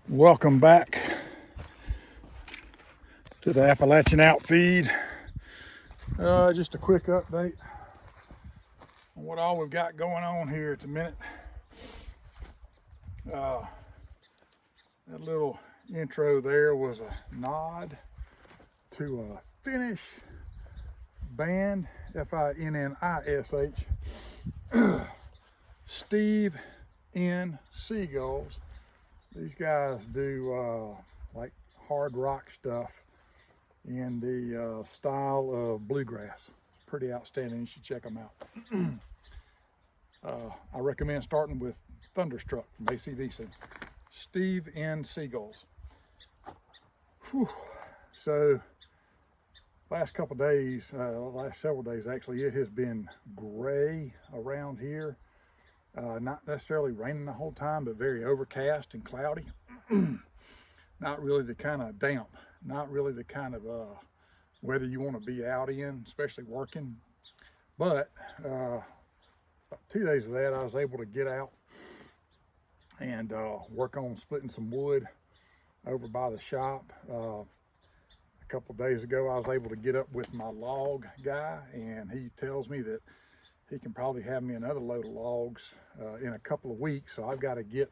Welcome back to the Appalachian Outfeed. Just a quick update on what all we've got going on here at the minute. That little intro there was a nod to a Finnish band, F-I-N-N-I-S-H, Steve N. Seagulls. These guys do like hard rock stuff in the style of bluegrass. It's pretty outstanding. You should check them out. I recommend starting with Thunderstruck from AC/DC. Steve N. Seagulls. Whew. So last couple days, last several days actually, it has been gray around here. Not necessarily raining the whole time, but very overcast and cloudy. Not really the kind of damp, not really the kind of weather you want to be out in, especially working. But about 2 days of that, I was able to get out and work on splitting some wood over by the shop. A couple days ago, I was able to get up with my log guy, and he tells me that he can probably have me another load of logs in a couple of weeks. So I've got to get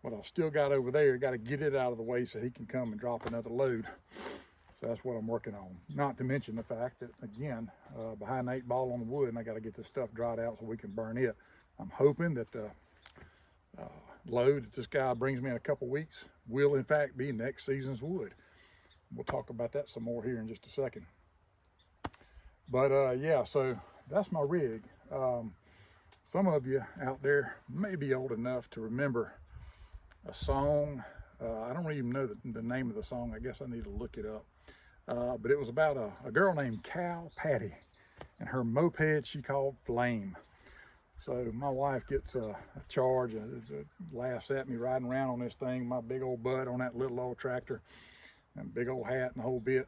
what I've still got over there, got to get it out of the way so he can come and drop another load. So that's what I'm working on. Not to mention the fact that, again, behind the 8 ball on the wood, and I got to get this stuff dried out so we can burn it. I'm hoping that the load that this guy brings me in a couple of weeks will in fact be next season's wood. We'll talk about that some more here in just a second. But yeah, so that's my rig. Some of you out there may be old enough to remember a song. I don't even know the name of the song. I guess I need to look it up. But it was about a girl named Cow Patty and her moped she called Flame. So my wife gets a charge, laughs at me riding around on this thing, my big old butt on that little old tractor, and big old hat and the whole bit.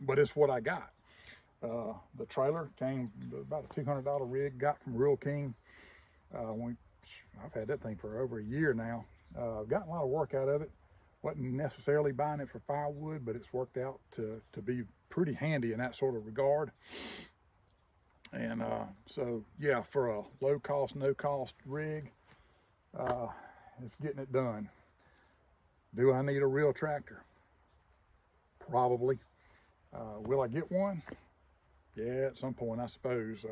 But it's what I got. The trailer came about a $200 rig, got from Rural King. I've had that thing for over a year now. I've gotten a lot of work out of it. Wasn't necessarily buying it for firewood, but it's worked out to be pretty handy in that sort of regard. And so yeah, for a low cost, no cost rig, it's getting it done. Do I need a real tractor? Probably. Will I get one? Yeah, at some point, I suppose.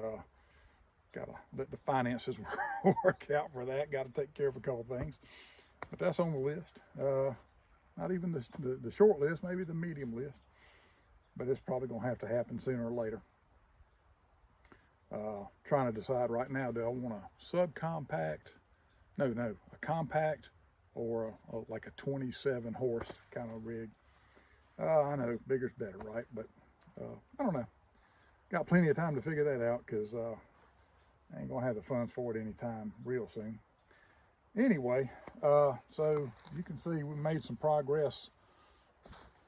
Gotta let the finances work out for that. Gotta take care of a couple things. But that's on the list. Not even the short list, maybe the medium list. But it's probably gonna have to happen sooner or later. Trying to decide right now, do I want a subcompact? No, a compact or like a 27 horse kind of rig. I know bigger's better, right? But I don't know. Got plenty of time to figure that out because I ain't gonna have the funds for it anytime real soon. Anyway, so you can see we made some progress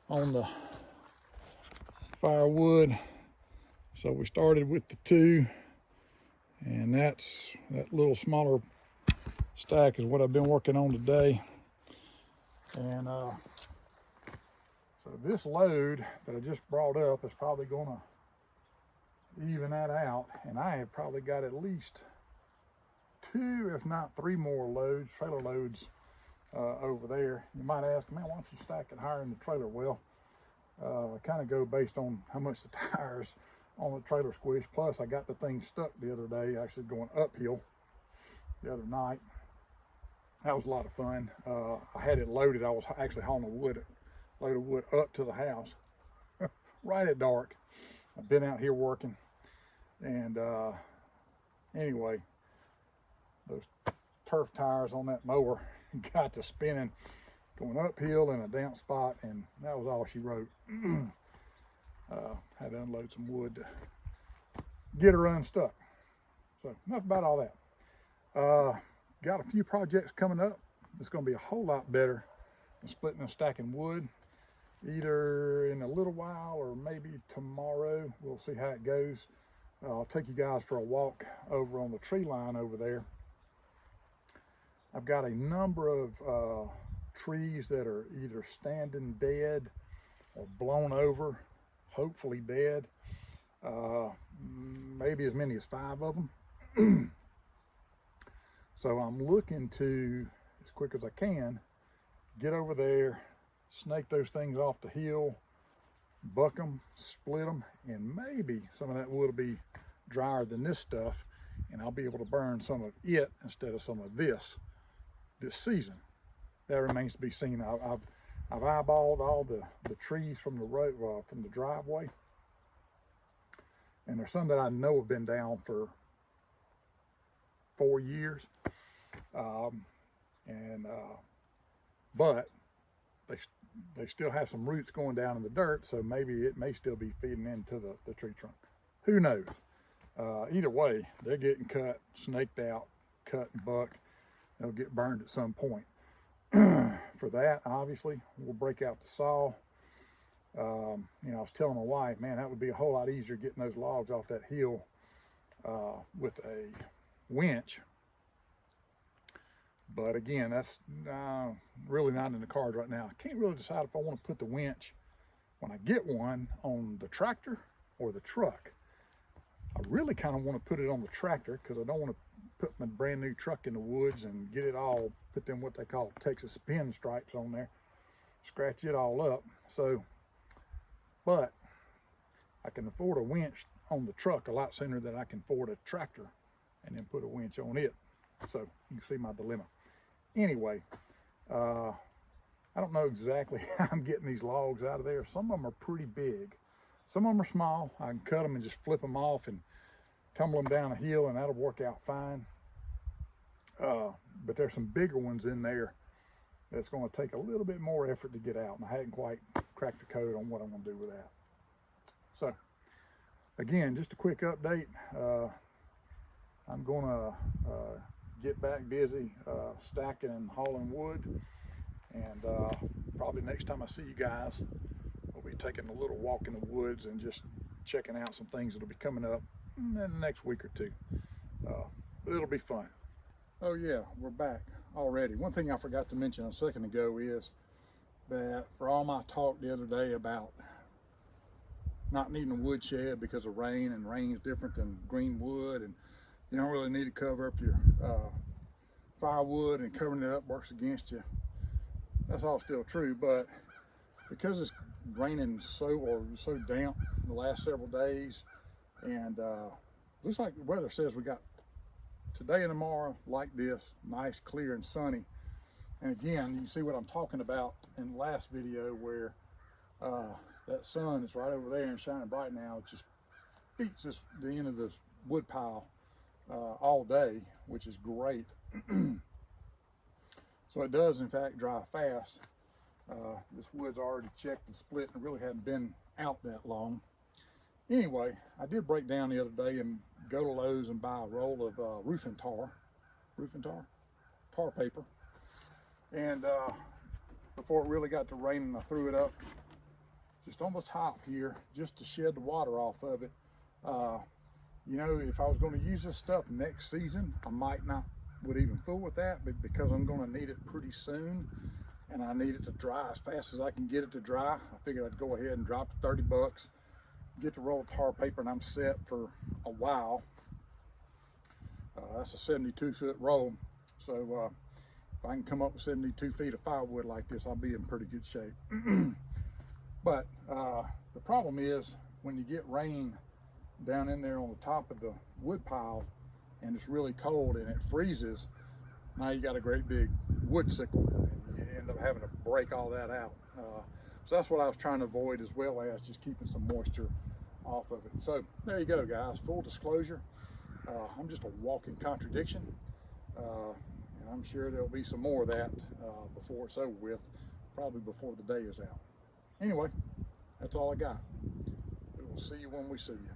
on the firewood. So we started with the 2, and that little smaller stack is what I've been working on today. And so this load that I just brought up is probably gonna even that out, and I have probably got at least 2, if not 3 more loads, trailer loads over there. You might ask, man, why don't you stack it higher in the trailer? Well, I kind of go based on how much the tires on the trailer squish. Plus, I got the thing stuck the other day, actually going uphill the other night. That was a lot of fun. I had it loaded. I was actually hauling a load of wood up to the house right at dark. I've been out here working, and anyway, those turf tires on that mower got to spinning, going uphill in a damp spot, and that was all she wrote. Had to unload some wood to get her unstuck. So enough about all that. Got a few projects coming up. It's going to be a whole lot better than splitting and stacking wood. Either in a little while or maybe tomorrow. We'll see how it goes. I'll take you guys for a walk over on the tree line over there. I've got a number of trees that are either standing dead or blown over, hopefully dead. Maybe as many as 5 of them. So I'm looking to, as quick as I can, get over there, snake those things off the hill, buck them, split them, and maybe some of that wood will be drier than this stuff, and I'll be able to burn some of it instead of some of this season. That remains to be seen. I've eyeballed all the trees from the road, from the driveway, and there's some that I know have been down for 4 years, but they still have some roots going down in the dirt, so maybe it may still be feeding into the tree trunk. Who knows? Either way, they're getting cut, snaked out, cut and bucked. They'll get burned at some point. For that, obviously, we'll break out the saw. You know, I was telling my wife, man, that would be a whole lot easier getting those logs off that hill with a winch. But again, that's really not in the cards right now. I can't really decide if I want to put the winch, when I get one, on the tractor or the truck. I really kind of want to put it on the tractor because I don't want to put my brand new truck in the woods and get it all, put them what they call Texas pin stripes on there, scratch it all up. So, but I can afford a winch on the truck a lot sooner than I can afford a tractor and then put a winch on it. So you can see my dilemma. Anyway, I don't know exactly how I'm getting these logs out of there. Some of them are pretty big. Some of them are small. I can cut them and just flip them off and tumble them down a hill, and that'll work out fine. But there's some bigger ones in there that's going to take a little bit more effort to get out, and I hadn't quite cracked the code on what I'm going to do with that. So again, just a quick update. I'm going to get back busy stacking and hauling wood, and probably next time I see you guys, we'll be taking a little walk in the woods and just checking out some things that'll be coming up in the next week or two. But it'll be fun. Oh yeah, we're back already. One thing I forgot to mention a second ago is that for all my talk the other day about not needing a woodshed because of rain, and rain's different than green wood, and you don't really need to cover up your firewood, and covering it up works against you. That's all still true, but because it's raining so damp the last several days, and looks like the weather says we got today and tomorrow like this, nice, clear, and sunny. And again, you can see what I'm talking about in the last video, where that sun is right over there and shining bright now. It just beats the end of this wood pile all day, which is great. So it does in fact dry fast. This wood's already checked and split and really hadn't been out that long. Anyway, I did break down the other day and go to Lowe's and buy a roll of tar paper. And before it really got to raining, I threw it up just on the top here just to shed the water off of it. You know, if I was going to use this stuff next season, I might not would even fool with that, but because I'm going to need it pretty soon, and I need it to dry as fast as I can get it to dry, I figured I'd go ahead and drop the 30 bucks, get the roll of tar paper, and I'm set for a while. That's a 72-foot roll, so if I can come up with 72 feet of firewood like this, I'll be in pretty good shape. But the problem is when you get rain down in there on the top of the wood pile and it's really cold and it freezes, now you got a great big wood sickle and you end up having to break all that out. So that's what I was trying to avoid, as well as just keeping some moisture off of it. So there you go, guys. Full disclosure, I'm just a walking contradiction, and I'm sure there'll be some more of that before it's over with, probably before the day is out. Anyway, that's all I got. We will see you when we see you.